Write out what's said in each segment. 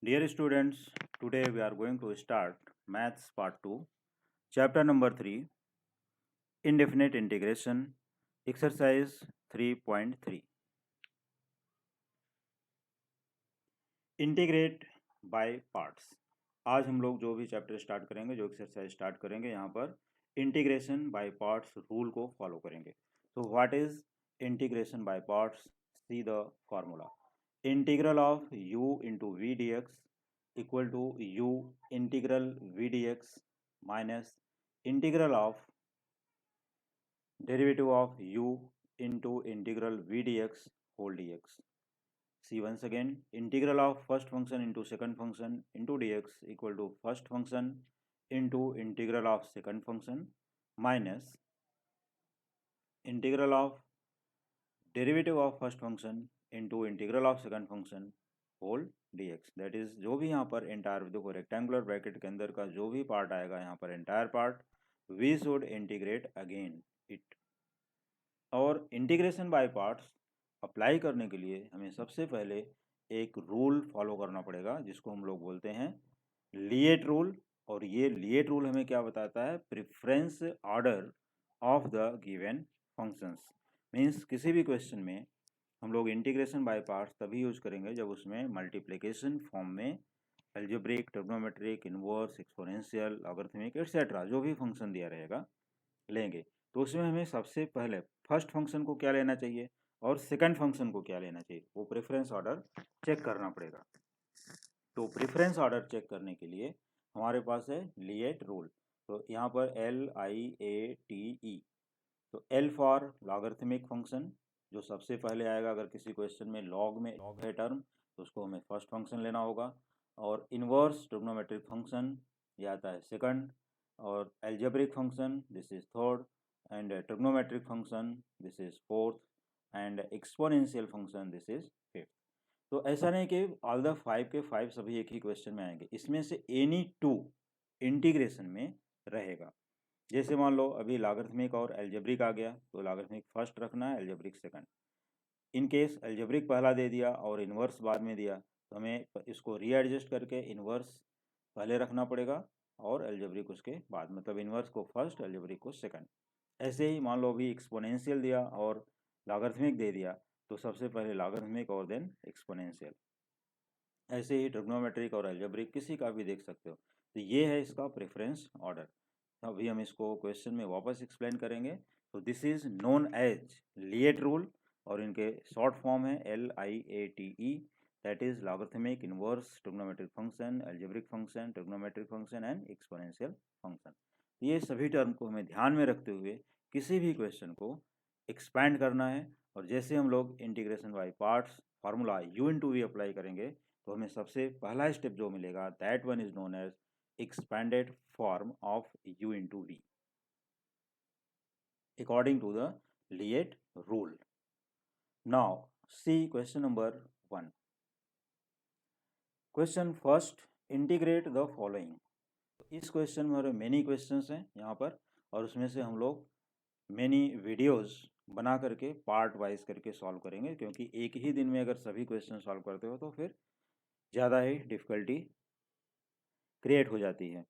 Dear students, today we are going to start Maths Part 2, Chapter number 3, Indefinite Integration, Exercise 3.3. Integrate by parts. आज हम लोग जो भी chapter start करेंगे, जो एक्सरसाइज स्टार्ट करेंगे, यहाँ पर इंटीग्रेशन बाय पार्ट्स रूल को फॉलो करेंगे. तो what is integration by parts? See the formula. Integral of u into v d x equal to u integral v dx minus integral of derivative of u into integral v dx whole dx. See once again, integral of first function into second function into dx equal to first function into integral of second function minus integral of derivative of first function into integral of second function whole dx. That is जो भी यहाँ पर entire, देखो rectangular bracket के अंदर का जो भी पार्ट आएगा यहाँ पर entire part, we should integrate again it. और इंटीग्रेशन बाय पार्ट्स अप्लाई करने के लिए हमें सबसे पहले एक रूल फॉलो करना पड़ेगा जिसको हम लोग बोलते हैं लिएट रूल. और ये लिएट रूल हमें क्या बताता है? Preference order of the given functions. Means किसी भी क्वेश्चन में हम लोग इंटीग्रेशन बाय पार्ट्स तभी यूज करेंगे जब उसमें मल्टीप्लिकेशन फॉर्म में algebraic, trigonometric, inverse, exponential, logarithmic etcetera जो भी फंक्शन दिया रहेगा लेंगे. तो उसमें हमें सबसे पहले फर्स्ट फंक्शन को क्या लेना चाहिए और सेकंड फंक्शन को क्या लेना चाहिए, वो प्रेफरेंस ऑर्डर चेक करना पड़ेगा. तो प्रेफरेंस ऑर्डर चेक करने के लिए हमारे पास है लिएट रूल. तो यहाँ पर LIATE. तो L फॉर लॉगरिथमिक फंक्शन, जो सबसे पहले आएगा. अगर किसी क्वेश्चन में लॉग है टर्म तो उसको हमें फर्स्ट फंक्शन लेना होगा. और इनवर्स ट्रिग्नोमेट्रिक फंक्शन ये आता है सेकंड. और algebraic function this is third. And trigonometric function this is fourth. And exponential function this is fifth. तो ऐसा नहीं कि ऑल द 5 के 5 सभी एक ही क्वेश्चन में आएंगे, इसमें से एनी 2 इंटीग्रेशन में रहेगा. जैसे मान लो अभी लॉगरिथमिक और एल्जेब्रिक आ गया तो लॉगरिथमिक फर्स्ट रखना है, algebraic second. In case algebraic पहला दे दिया और इन्वर्स बाद में दिया तो हमें इसको रीएडजस्ट करके इन्वर्स पहले रखना पड़ेगा और एल्जेब्रिक उसके बाद, मतलब इन्वर्स को फर्स्ट, एल्जेब्रिक को सेकंड. ऐसे ही मान लो अभी एक्सपोनेंशियल दिया और लॉगरिथमिक दे दिया तो सबसे पहले लॉगरिथमिक और देन एक्सपोनेंशियल. ऐसे ही ट्रिग्नोमेट्रिक और एल्जेब्रिक किसी का भी देख सकते हो. तो ये है इसका प्रेफरेंस ऑर्डर. अभी हम इसको क्वेश्चन में वापस एक्सप्लेन करेंगे. तो this is known as LIATE rule और इनके शॉर्ट फॉर्म है LIATE. That is logarithmic, inverse, trigonometric function, algebraic function, trigonometric function and exponential function. ये सभी टर्म को हमें ध्यान में रखते हुए किसी भी क्वेश्चन को एक्सपैंड करना है. और जैसे हम लोग integration by parts formula u into v apply करेंगे तो हमें सबसे पहला स्टेप जो मिलेगा that one is known as expanded form of u into v according to the Liet rule. Now see question number 1. Question first, integrate the following. इस question में many questions हैं यहाँ पर और उसमें से हम लोग मेनी वीडियोस बना करके पार्ट वाइज करके सॉल्व करेंगे, क्योंकि एक ही दिन में अगर सभी क्वेश्चन सॉल्व करते हो तो फिर ज़्यादा ही डिफ़िकल्टी क्रिएट हो जाती है.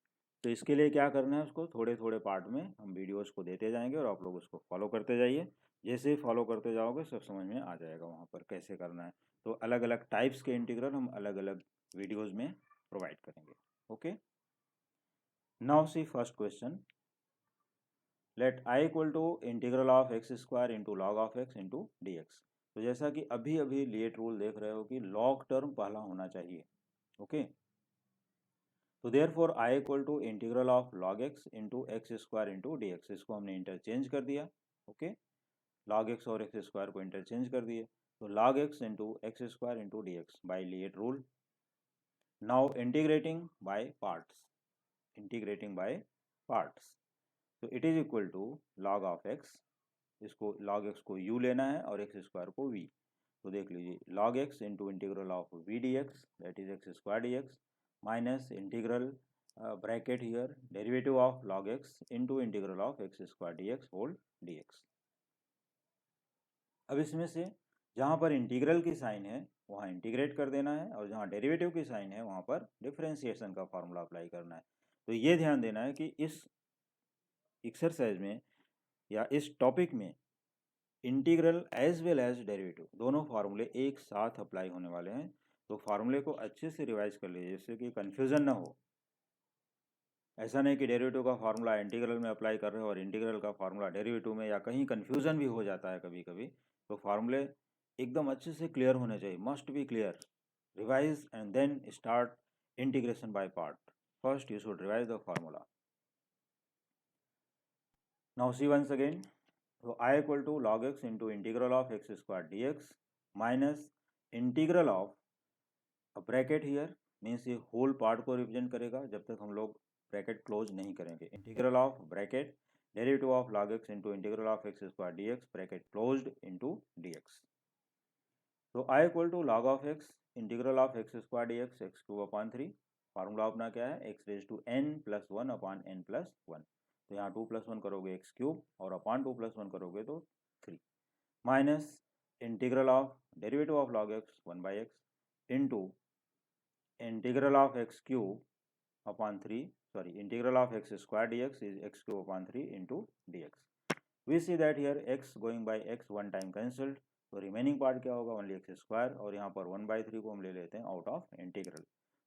तो इसके लिए क्या करना है, उसको थोड़े थोड़े पार्ट में हम वीडियोस को देते जाएंगे और आप लोग उसको फॉलो करते जाइए. जैसे ही फॉलो करते जाओगे सब समझ में आ जाएगा वहाँ पर कैसे करना है. तो अलग अलग टाइप्स के इंटीग्रल हम अलग अलग वीडियोस में प्रोवाइड करेंगे. Okay, now see first question. Let I equal to integral of x square into log of x into d x. तो जैसा कि अभी अभी लिएट रूल देख रहे हो कि लॉग टर्म पहला होना चाहिए. ओके, तो therefore I equal to integral of log x into x square into d x. इसको हमने इंटरचेंज कर दिया. ओके, लॉग एक्स और एक्स स्क्वायर को इंटरचेंज कर दिए. तो log x into x square into d x by LIATE rule. Now integrating by parts. Integrating by parts, तो it is equal to log of x. इसको log x को u लेना है और एक्स स्क्वायर को v. तो देख लीजिए log x into integral of v d x that is x square d x minus integral bracket here derivative of log x into integral of x square d x whole d x. अब इसमें से जहाँ पर integral की sign है वहाँ integrate कर देना है, और जहाँ डेरिवेटिव की साइन है वहाँ पर डिफरेंशिएशन का फॉर्मूला अप्लाई करना है। तो ये ध्यान देना है कि इस एक्सरसाइज में या इस टॉपिक में integral as well as derivative दोनों फार्मूले एक साथ अप्लाई होने वाले हैं। तो फार्मूले को अच्छे से रिवाइज कर लीजिए जिससे कि कन्फ्यूज़न ना हो। ऐसा नहीं कि डेरिवेटिव का फार्मूला इंटीग्रल में अप्लाई कर रहे हो और इंटीग्रल का फार्मूला डेरिवेटिव में, या कहीं कन्फ्यूज़न भी हो जाता है कभी कभी। तो फार्मूले एकदम अच्छे से क्लियर होने चाहिए, must be clear. Revise and then start integration by part. First you should revise the formula. Now see once again. So I equal to log x into integral of x square dx minus integral of a bracket here means ये whole part को represent करेगा जब तक हम लोग bracket close नहीं करेंगे। Integral of bracket derivative of log x into integral of x square dx bracket closed into dx. So I equal to log of x integral of x square dx x cube upon 3. Formula अपना क्या है, x raise to n plus 1 upon n plus 1। तो यहाँ 2 plus 1 करोगे x cube और upon 2 plus 1 करोगे तो 3 minus integral of derivative of log x 1 by x into integral of x cube upon 3 sorry integral of x square dx is x cube upon 3 into dx. We see that here x going by x one time cancelled, तो remaining part क्या होगा, only x square, और यहाँ पर 1/3 को हम ले लेते हैं आउट ऑफ इंटीग्रल।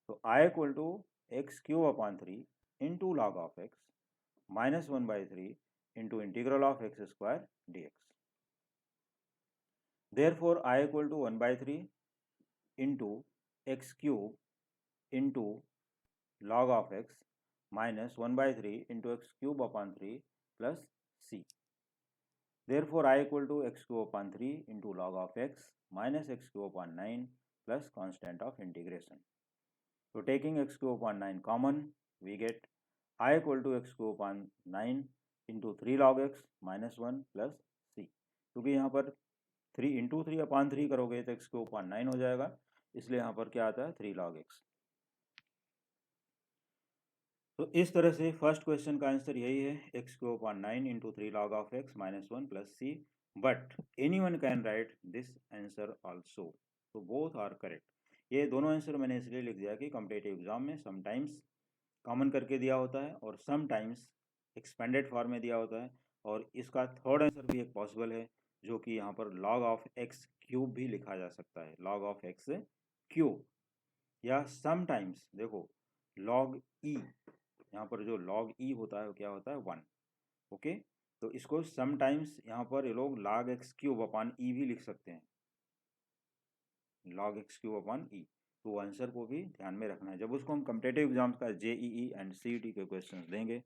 तो I equal to x cube upon 3 into log of x minus 1/3 into integral of x square d x. Therefore I equal to 1/3 into x cube into log of x minus 1/3 into x cube upon 3 plus c. Therefore I equal to x cube upon 3 into log of x minus x cube upon 9 plus constant of integration. So taking x cube upon 9 common, we get I equal to x cube upon 9 into 3 log x minus 1 plus c. क्योंकि यहाँ पर 3 into 3 upon 3 करोगे तो x cube upon 9 हो जाएगा, इसलिए यहाँ पर क्या आता है 3 log x। तो इस तरह से फर्स्ट क्वेश्चन का आंसर यही है, x cube upon 9 into 3 log of x minus 1 plus c, but any one can write this answer also. तो बोथ आर करेक्ट। ये दोनों आंसर मैंने इसलिए लिख दिया कि कॉम्पिटिटिव एग्जाम में समटाइम्स कॉमन करके दिया होता है और समटाइम्स एक्सपेंडेड फॉर्म में दिया होता है, और इसका थर्ड आंसर भी एक पॉसिबल है जो कि यहाँ पर लॉग ऑफ एक्स क्यूब भी लिखा जा सकता है, लॉग ऑफ एक्स क्यूब, या समटाइम्स देखो लॉग ई, यहाँ पर जो log e होता है वो क्या होता है 1। ओके, तो इसको समटाइम्स यहाँ पर ये लोग log x क्यूब अपॉन ई भी लिख सकते हैं, log x क्यूब अपॉन ई। तो आंसर को भी ध्यान में रखना है जब उसको हम कम्पिटेटिव एग्जाम्स का जेईई एंड सीईटी के क्वेश्चन देंगे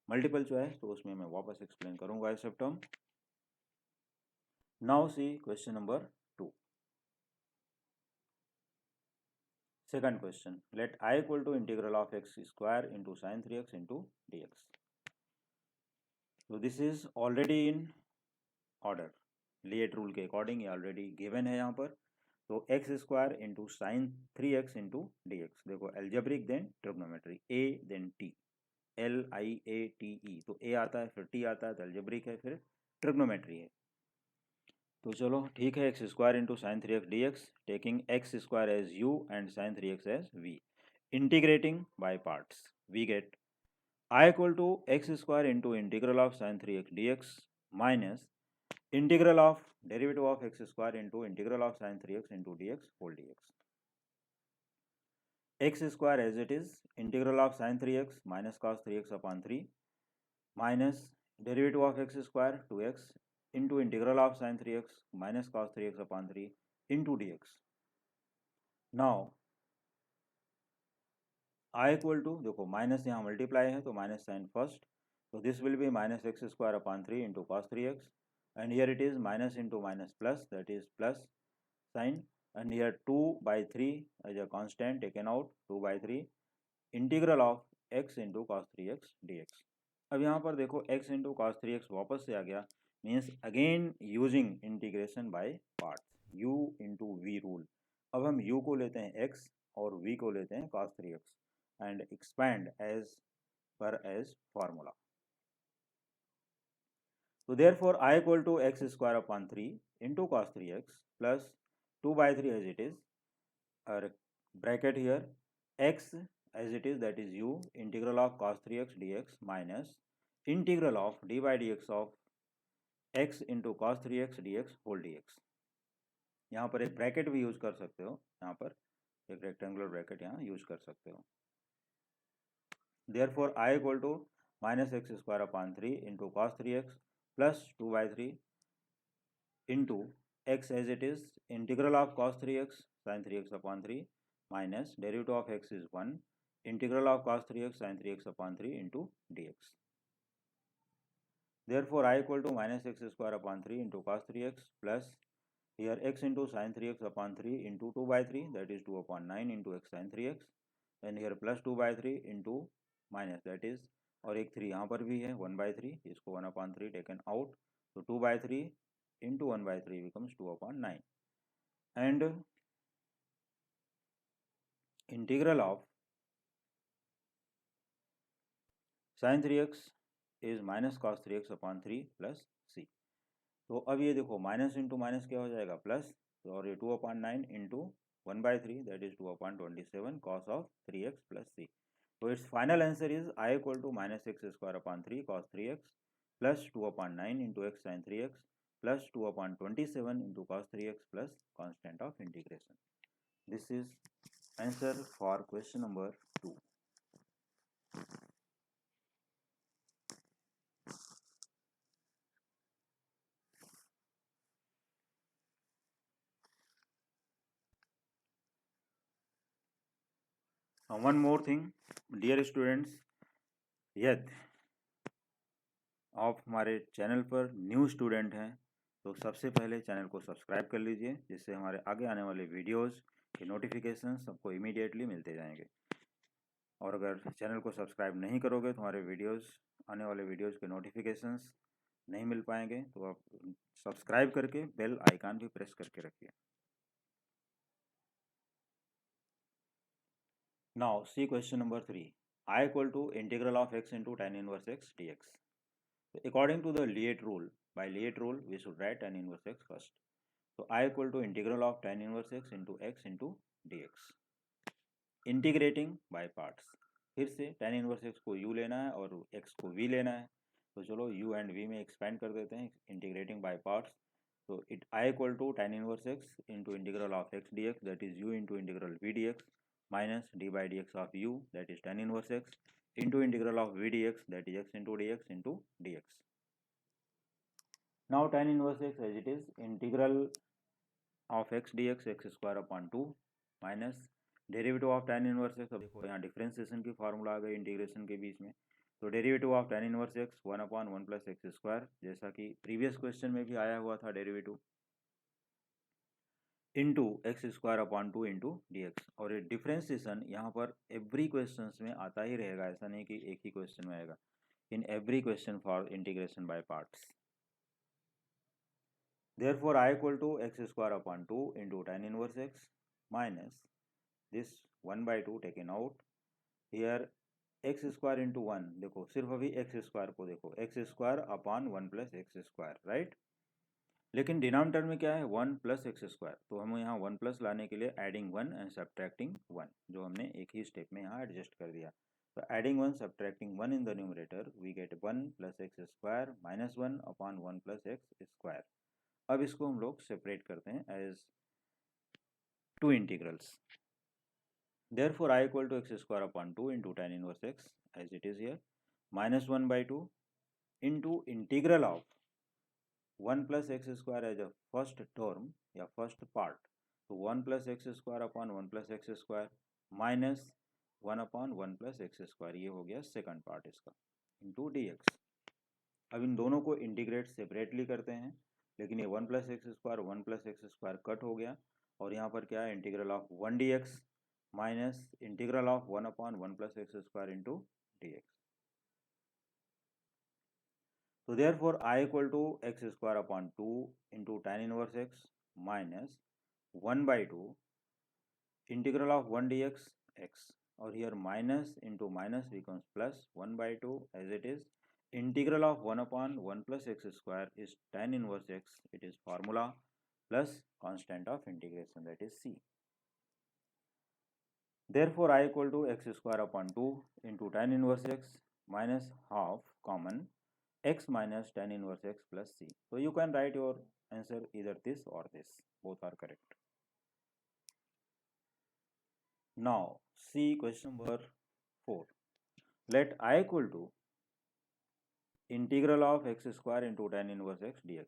मल्टीपल चॉइस, तो उसमें मैं वापस एक्सप्लेन करूंगा ये सब term. Now see question number 2। Second question, let I equal to integral of x square into sin 3x into dx. So this is already in order, LIATE rule के according ये already given है यहाँ पर। तो x square into sine 3x into d x, देखो algebraic then trigonometry, A then T, LIATE, तो ए आता है फिर टी आता है तो एल्जेब्रिक है फिर ट्रिग्नोमेट्री है। तो चलो ठीक है, x square into sine 3x d x, taking x square as u and sine 3x as v, integrating by parts, we get I equal to x square into integral of sine 3x dx minus integral of derivative of x square into integral of sine 3x into dx whole dx। X square as it is, integral of sine 3x minus cos 3x upon 3 minus derivative of x square 2x into integral of sine 3x minus cos 3x upon 3 into dx। Now I equal to, देखो minus यहाँ multiply है तो minus sine first, so this will be minus x square upon 3 into cos 3x, and here it is minus into minus plus, that is plus sin, and here 2 by 3 as a constant taken out, 2 by 3 integral of x into cos 3x dx। अब यहाँ पर देखो x into cos 3x वापस से आ गया, means again using integration by parts, u into v rule. अब हम u को लेते हैं x और v को लेते हैं cos 3x and expand as per as formula। So therefore I equal to x square upon 3 into cos 3x plus 2 by 3 as it is, or bracket here x as it is, that is u, integral of cos 3x dx minus integral of d by dx of x into cos 3x dx whole dx. यहाँ पर एक bracket भी use कर सकते हो, यहाँ पर एक रेक्टेंगुलर ब्रैकेट यहाँ यूज कर सकते हो. Therefore I equal to minus x square upon 3 into cos 3x plus 2 by 3 into x as it is, integral of cos 3x sin 3x upon 3 minus derivative of x is 1, integral of cos 3x sin 3x upon 3 into dx. Therefore I equal to minus x square upon 3 into cos 3x plus here x into sin 3x upon 3 into 2 by 3, that is 2 upon 9 into x sin 3x, and here plus 2 by 3 into minus that is, और एक 3 यहाँ पर भी है 1 by 3, इसको 1 upon 3 taken out, तो 2 by 3 into 1 by 3 becomes 2 upon 9, and integral of sin 3x is minus cos 3x upon 3 plus c. तो अब ये देखो माइनस इंटू माइनस क्या हो जाएगा प्लस, और ये 2 upon 9 into 1 by 3 that is 2 upon 27 cos of 3x plus c. So its final answer is I equal to minus x square upon 3 cos 3x plus 2 upon 9 into x sin 3x plus 2 upon 27 into cos 3x plus constant of integration. This is answer for question number 2. One more thing, dear students, यदि आप हमारे channel पर new student हैं तो सबसे पहले channel को subscribe कर लीजिए, जिससे हमारे आगे आने वाले वीडियोस के नोटिफिकेशन सबको इमीडिएटली मिलते जाएंगे. और अगर चैनल को सब्सक्राइब नहीं करोगे तो हमारे वीडियोस, आने वाले वीडियोस के नोटिफिकेशंस नहीं मिल पाएंगे, तो आप सब्सक्राइब करके बेल आइकन भी प्रेस करके रखिए. Now see question number 3. I equal to integral of x into tan inverse x dx. So according to the Liet rule, by Liet rule we should write tan inverse x first. So I equal to integral of tan inverse x into dx. Integrating by parts, फिर से tan inverse x को u लेना है और x को v लेना है, तो चलो u एंड v में एक्सपेंड कर देते हैं इंटीग्रेटिंग बाय पार्ट्स. तो it I equal to tan inverse x into integral of x dx, that is u into integral v dx minus d by dx of u, that is tan inverse x into integral of v dx, that is x into dx. Now tan inverse x as it is integral of x dx x square upon 2 minus derivative of tan inverse x. अब देखो यहाँ differentiation की formula आ गई integration के बीच में, तो derivative of tan inverse x 1 upon 1 plus x square, जैसा कि प्रीवियस क्वेश्चन में भी आया हुआ था derivative, into x square upon 2 into dx. और ये डिफरेंशिएशन यहाँ पर एवरी क्वेश्चन में आता ही रहेगा, ऐसा नहीं कि एक ही क्वेश्चन में आएगा, in every question for integration by parts. Therefore I equal to x square upon 2 into tan inverse x minus this 1 by 2 taken out. Here x square into 1, देखो सिर्फ अभी x स्क्वायर को देखो, x square upon 1 plus x square, right. लेकिन denominator में क्या है 1 प्लस एक्स स्क्वायर, तो हम यहाँ 1 प्लस लाने के लिए एडिंग 1 एंड सब्ट्रैक्टिंग 1, जो हमने एक ही स्टेप में यहाँ एडजस्ट कर दिया. तो adding 1 subtracting 1 in the numerator we get 1 plus x square minus 1 upon 1 plus x square. अब इसको हम लोग सेपरेट करते हैं as two integrals. Therefore I equal to x square upon 2 into tan inverse x as it is here minus 1 by 2 into integral of 1 plus x square as a first term या first part, तो 1 plus x square upon 1 plus x square minus 1 upon 1 plus x square, ये हो गया second part इसका, into dx. अब इन दोनों को integrate separately करते हैं, लेकिन ये 1 plus x square 1 plus x square cut हो गया, और यहाँ पर क्या है integral of 1 dx minus integral of 1 upon 1 plus x square into dx. तो therefore I equal to x square upon 2 into tan inverse x minus 1 by 2 integral of 1 dx x, और here minus into minus becomes plus 1 by 2 as it is. Integral of 1 upon 1 plus x square is tan inverse x. It is formula plus constant of integration, that is c. Therefore I equal to x square upon 2 into tan inverse x minus half common x minus tan inverse x plus c. So you can write your answer either this or this, both are correct. Now see question number 4. Let I equal to integral of x square into tan inverse x dx.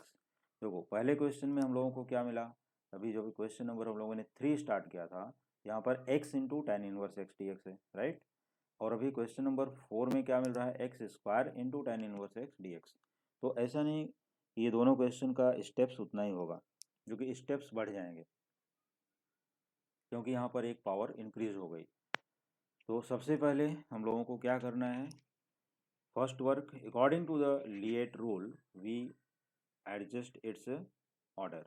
देखो पहले question में हम लोगों को क्या मिला, अभी जो क्वेश्चन नंबर हम लोगों ने 3 स्टार्ट किया था, यहाँ पर x into tan inverse x dx है, राइट. और अभी क्वेश्चन नंबर 4 में क्या मिल रहा है, x square into tan inverse x dx. तो ऐसा नहीं, ये दोनों क्वेश्चन का स्टेप्स उतना ही होगा, जो कि स्टेप्स बढ़ जाएंगे क्योंकि यहाँ पर एक पावर इंक्रीज हो गई. तो सबसे पहले हम लोगों को क्या करना है, first work according to the LIATE rule we adjust its order.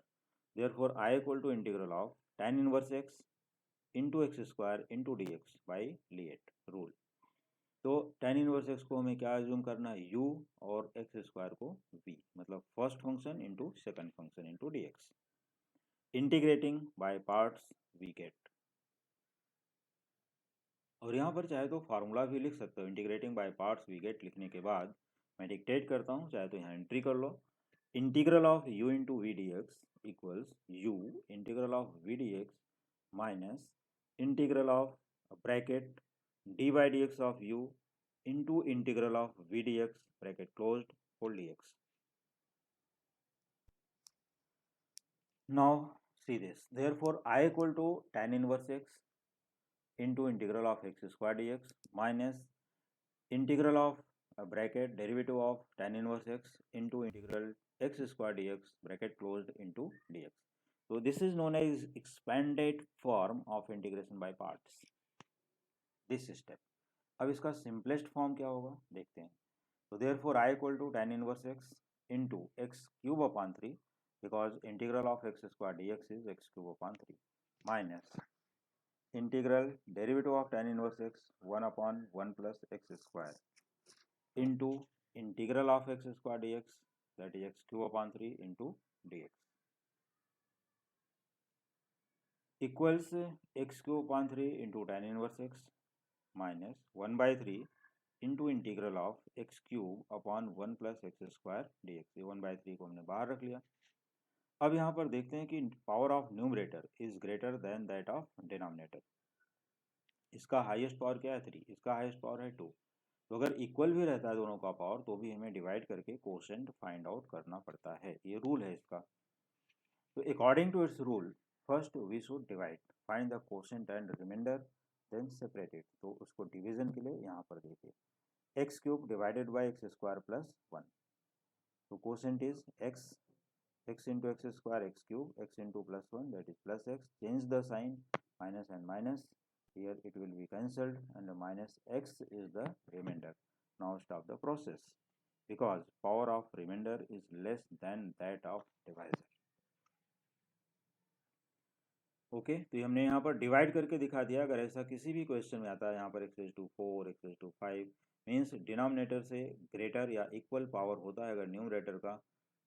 Therefore I equal to integral of tan inverse x into x square into dx by Liet rule. तो tan इनवर्स x को हमें क्या assume करना है, u, और x स्क्वायर को v, मतलब first function into second function into dx. Integrating by parts we get, और यहाँ पर चाहे तो फार्मूला भी लिख सकते हो. Integrating by parts we get लिखने के बाद मैं डिक्टेट करता हूँ, चाहे तो यहाँ एंट्री कर लो. Integral of u into v d x equals u integral of v d x minus integral of bracket d by d x of u into integral of v d x bracket closed whole d x. Now see this, therefore I equal to tan inverse x into integral of x square d x minus integral of bracket derivative of tan inverse x into integral x square dx bracket closed into dx. So this is known as expanded form of integration by parts, this step. अब इसका simplest form क्या होगा देखते हैं. तो therefore I equal to tan inverse x into x cube upon 3 because integral of x square dx is x cube upon 3 minus integral derivative of tan inverse x 1 upon 1 plus x square into integral of x square dx, that is x cube upon 3 into dx equals x cube upon 3 into tan inverse x minus 1 by 3 into integral of x cube upon 1 plus x square dx. ये 1 by 3 को हमने बाहर रख लिया. अब यहाँ पर देखते हैं कि power of numerator is greater than that of denominator. इसका हाईएस्ट पावर क्या है 3, इसका हाईएस्ट पावर है 2. तो अगर इक्वल भी रहता है दोनों का पावर तो भी हमें डिवाइड करके कोशेंट फाइंड आउट करना पड़ता है, ये रूल है इसका. तो according to its rule first we should divide, find the quotient and remainder, then separate it. तो उसको डिवीजन के लिए यहाँ पर देखिए x cube divided by x square plus 1. तो quotient is x, x into x square x cube, x into plus 1 that is plus x. Change the sign, minus and minus, here it will be cancelled and minus x is the remainder. Now stop the process because power of remainder is less than that of divisor. Okay तो ये हमने यहाँ पर divide करके दिखा दिया. अगर ऐसा किसी भी क्वेश्चन में आता है यहाँ पर x raise to 4, x raise to 5 means denominator से ग्रेटर या इक्वल पावर होता है अगर न्यूमरेटर का,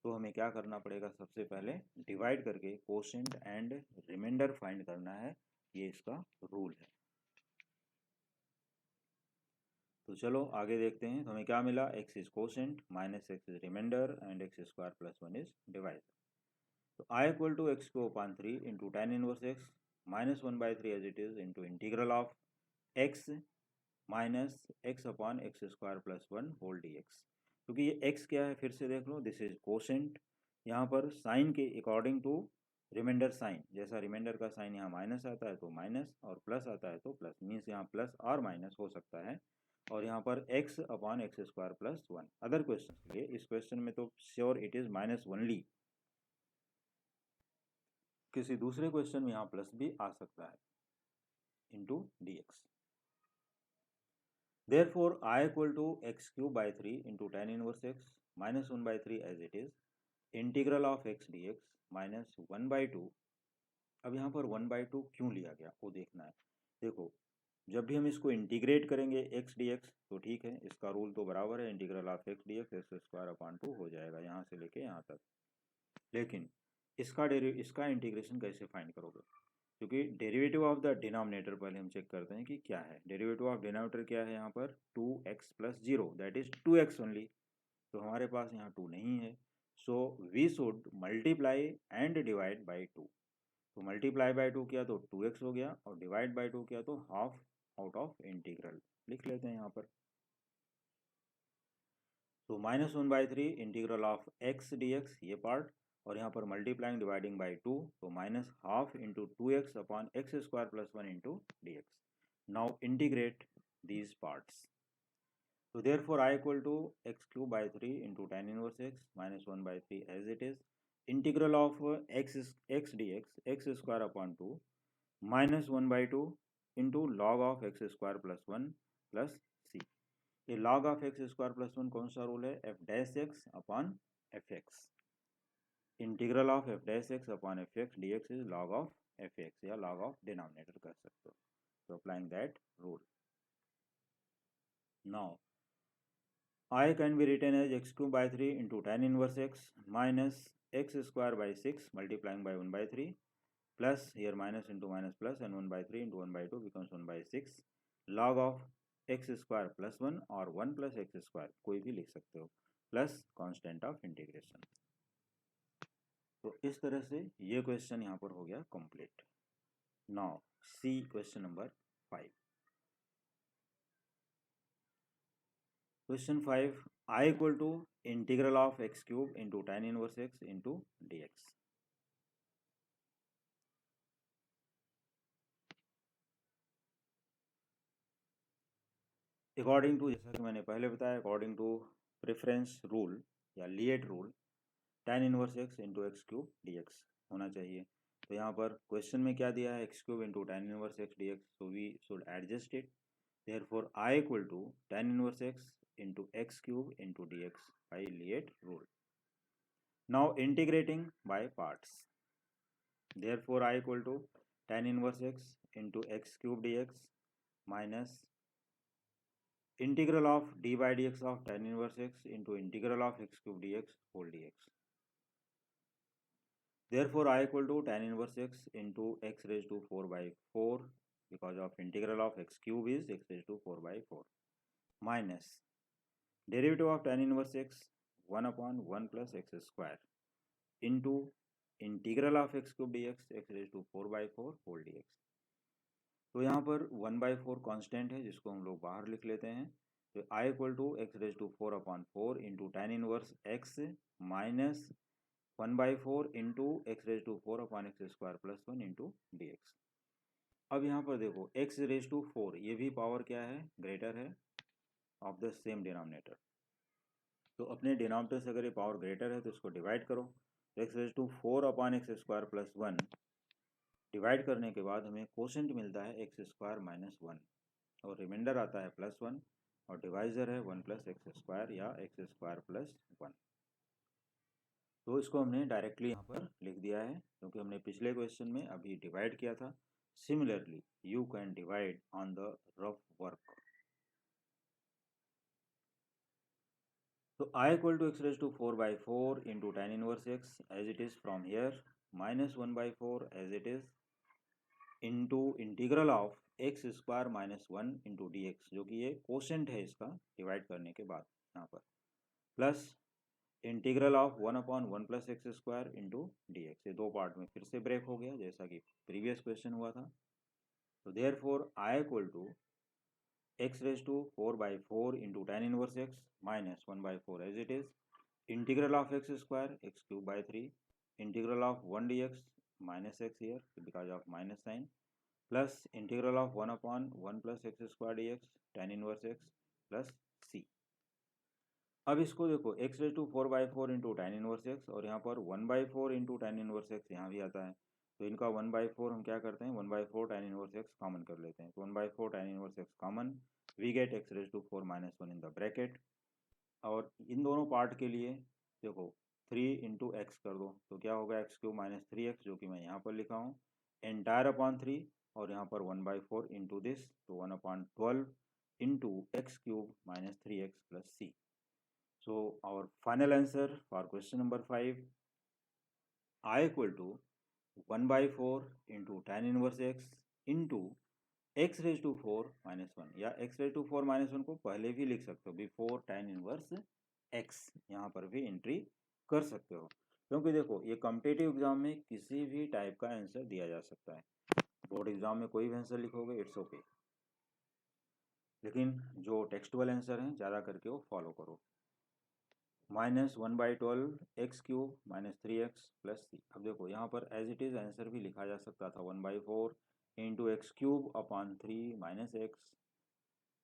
तो हमें क्या करना पड़ेगा, सबसे पहले डिवाइड करके कोशेंट एंड रिमाइंडर फाइंड करना है. ये इसका रूल है. तो चलो आगे देखते हैं. तो हमें क्या मिला, x is quotient minus x is remainder and x square plus 1 is divider. तो I इक्वल टू एक्स को upon 3 into tan inverse x minus 1 by 3 as it is into integral of x minus x upon x square plus 1 whole d x. क्योंकि ये x क्या है फिर से देख लो, this is quotient. यहाँ पर साइन के अकॉर्डिंग टू रिमाइंडर साइन, जैसा रिमाइंडर का साइन यहाँ माइनस आता है तो माइनस और प्लस आता है तो प्लस, मीन्स यहाँ प्लस और माइनस हो सकता है. और यहाँ पर x upon x square plus 1. Other question के लिए, इस क्वेश्चन में तो sure it is minus only, किसी दूसरे क्वेश्चन में यहाँ प्लस भी आ सकता है into d x. Therefore I equal to x cube by 3 into tan inverse x minus 1 by 3 as it is integral of x d x minus 1 by 2. अब यहाँ पर 1 बाई 2 क्यों लिया गया वो देखना है. देखो जब भी हम इसको इंटीग्रेट करेंगे एक्स डी एक्स तो ठीक है, इसका रूल तो बराबर है, integral of x d x x square upon 2 हो जाएगा यहाँ से लेके यहाँ तक. लेकिन इसका इंटीग्रेशन कैसे फाइंड करोगे, क्योंकि डेरिवेटिव ऑफ द डिनोमिनेटर पहले हम चेक करते हैं कि क्या है। डेरिवेटिव ऑफ डिनोमिनेटर क्या है यहाँ पर 2x plus 0 that is 2x only, तो हमारे पास यहाँ 2 नहीं है, so we should multiply and divide by 2। तो मल्टीप्लाई बाई 2 किया तो 2x हो गया और डिवाइड बाई 2 किया तो हाफ आउट ऑफ इंटीग्रल लिख लेते हैं यहाँ पर। तो -1/3 इंटीग्रल ऑफ x dx ये पार्ट, और यहाँ पर मल्टीप्लाइंग डिवाइडिंग बाई 2, तो -12 into 2x upon x square plus 1 into d x. Now integrate these parts, so therefore I equal to x cube by 3 into tan inverse x minus 1 by 3 as it is, integral of x dx x square upon 2 minus 1 by 2 into log of x square plus 1 plus c। ये log of x square plus 1 कौन सा rule है, f dash x upon fx, integral of f dash x upon fx dx is log of fx या log of denominator कर सकते हो, so applying that rule now I can be written as x cube by 3 into tan inverse x minus x square by 6 multiplying by 1 by 3 plus here minus into minus plus and 1 by 3 into 1 by 2 becomes 1 by 6 log of x square plus 1 और 1 plus x square कोई भी लिख सकते हो plus constant of integration। तो इस तरह से ये क्वेश्चन यहाँ पर हो गया complete. Now see question number 5। Question 5, I equal to integral of x cube into tan inverse x into dx। According to, जैसा कि मैंने पहले बताया, अकॉर्डिंग टू प्रेफरेंस रूल या LIATE rule tan inverse x into x cube d होना चाहिए। तो यहाँ पर क्वेश्चन में क्या दिया है, x cube into tan inverse x dx, so we should adjust it. Therefore I equal to tan inverse x into x cube into dx by Liet rule। Now integrating by parts, therefore I equal to tan inverse x into x cube dx minus integral of d by dx of tan inverse x into integral of x cube dx whole dx। Therefore I equal to tan inverse x into x raised to 4 by 4 because of integral of x cube is x raised to 4 by 4 minus derivative of tan inverse x 1 upon 1 plus x square into integral of x cube d x raise to 4 by 4 whole d x. तो यहाँ पर 1 by 4 constant है जिसको हम लोग बाहर लिख लेते हैं। तो I equal to x raise to 4 upon 4 into tan inverse x minus 1 by 4 into x raise to 4 upon x square plus 1 into d x. अब यहाँ पर देखो एक्स रेज टू 4 ये भी पावर क्या है, ग्रेटर है ऑफ द सेम डिनोमिनेटर। तो अपने डिनोमिनेटर से अगर ये पावर ग्रेटर है तो इसको डिवाइड करो, x raise to 4 upon x square plus 1 divide करने के बाद हमें कोशेंट मिलता है एक्स स्क्वायर माइनस 1 और रिमाइंडर आता है प्लस 1 और डिवाइजर है 1 प्लस एक्स स्क्वायर या एक्स स्क्वायर प्लस 1। तो इसको हमने डायरेक्टली यहाँ पर लिख दिया है क्योंकि हमने पिछले क्वेश्चन में अभी डिवाइड किया था। Similarly you can divide on the rough work. So I equal to x raised to 4 by 4 into tan inverse x as it is from here minus 1 by 4 as it is into integral of x square minus 1 into dx जो कि ये quotient है इसका divide करने के बाद यहाँ पर plus integral of 1 upon 1 plus x square into d x. ये दो पार्ट में फिर से ब्रेक हो गया जैसा कि प्रीवियस क्वेश्चन हुआ था। तो therefore I equal to x raised to 4 by 4 into tan inverse x minus 1 by 4 as it is integral of x square x cube by 3 integral of 1 dx minus x here because of minus sign plus integral of 1 upon 1 plus x square dx tan inverse x plus c। अब इसको देखो x raised to 4 by 4 into tan inverse x और यहाँ पर 1 by 4 into tan inverse x यहाँ भी आता है। तो इनका 1 by 4 हम क्या करते हैं 1 by 4 tan inverse x common कर लेते हैं। तो 1 by 4 tan inverse x common we get x raised to 4 minus 1 in the bracket. और इन दोनों पार्ट के लिए देखो 3 इंटू एक्स कर दो तो क्या होगा एक्स क्यूब माइनस 3x जो कि मैं यहाँ पर लिखा हूँ एंटायर अपॉन 3 और यहाँ पर 1 by 4 इंटू दिस तो 1 upon 12 into x cube minus 3x plus c। So our final answer for question number 5, I equal to 1/4 into tan inverse x into x raise to 4 minus 1, या x raise to 4 minus 1 को पहले भी लिख सकते हो, before tan inverse x, यहाँ पर भी एंट्री कर सकते हो। क्योंकि देखो ये कॉम्पिटिटिव एग्जाम में किसी भी टाइप का आंसर दिया जा सकता है। बोर्ड एग्जाम में कोई भी आंसर लिखोगे इट्स ओके, लेकिन जो टेक्सटुअल आंसर हैं ज़्यादा करके वो फॉलो करो। -1/12 x cube minus 3x plus c. अब देखो यहाँ पर एज इट इज़ आंसर भी लिखा जा सकता था 1/4 into x cube upon 3 minus x,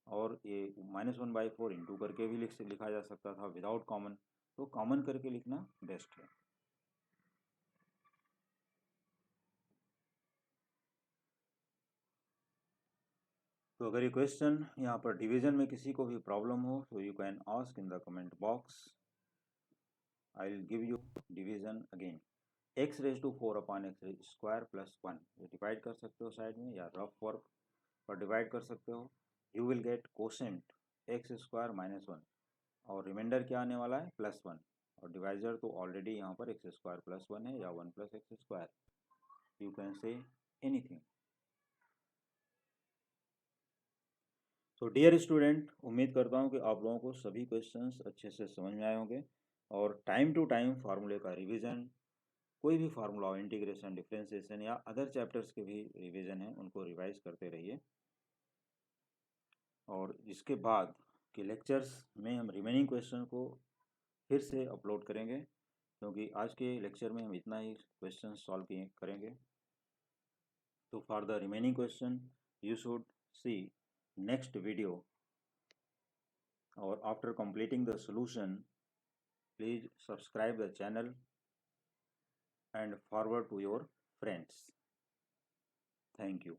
और ये -1/4 इंटू करके भी लिखा जा सकता था विदाउट कॉमन, तो कॉमन करके लिखना बेस्ट है। तो अगर ये क्वेश्चन यहाँ पर डिवीजन में किसी को भी प्रॉब्लम हो तो you can ask in the comment box, I will give you division again. X raise to 4 upon x raise square plus 1, ये डिवाइड कर सकते हो साइड में, या रफ वर्क पर डिवाइड कर सकते हो। You will get quotient x square minus 1, और रिमाइंडर क्या आने वाला है +1, और डिवाइजर तो ऑलरेडी यहाँ पर एक्स स्क्वायर प्लस 1 है, या 1 + x square, you can say anything. तो डियर स्टूडेंट, उम्मीद करता हूँ कि आप लोगों को सभी क्वेश्चंस अच्छे से समझ में आए होंगे, और टाइम टू टाइम फार्मूले का रिवीजन, कोई भी फार्मूला इंटीग्रेशन, डिफरेंशिएशन या अदर चैप्टर्स के भी रिवीजन है उनको रिवाइज करते रहिए। और इसके बाद के लेक्चर्स में हम रिमेनिंग क्वेश्चन को फिर से अपलोड करेंगे, क्योंकि आज के लेक्चर में हम इतना ही क्वेश्चन सॉल्व करेंगे। तो for the remaining question you should see next video, और after completing the solution please subscribe the channel and forward to your friends. Thank you.